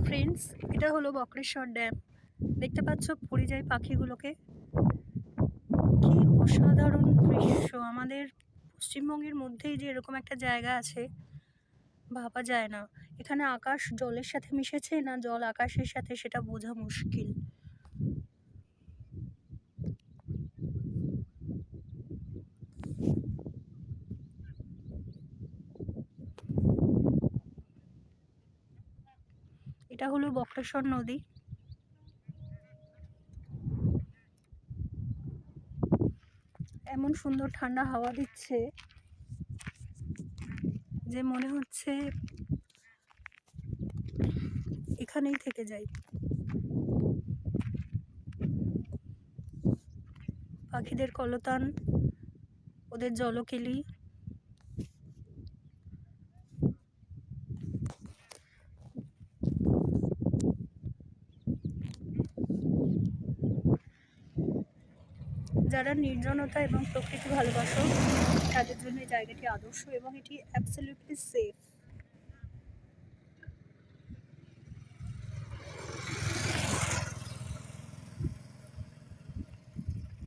Friends, এটা হলো Bakreshwar dam. দেখতে পাচ্ছ পরিযায়ী পাখিগুলোকে। কি অসাধারণ দৃশ্য! আমাদের পশ্চিমবঙ্গের মধ্যেই যে এরকম একটা জায়গা আছে ভাবা যায় না। এখানে আকাশ জলের সাথে মিশেছে না জল আকাশের সাথে সেটা বোঝা মুশকিল। এটা হলো বক্রেশ্বর নদী। এমন সুন্দর ঠান্ডা হাওয়া দিচ্ছে যে মনে হচ্ছে এখানেই থেকে যাই। পাখিদের কলতান, ওদের জলকেলি, যারা নির্জনতা এবং প্রকৃতি ভালোবাসো তাদের জন্য এই জায়গাটি আদর্শ এবং এটি অ্যাবসলিউটলি সেফ।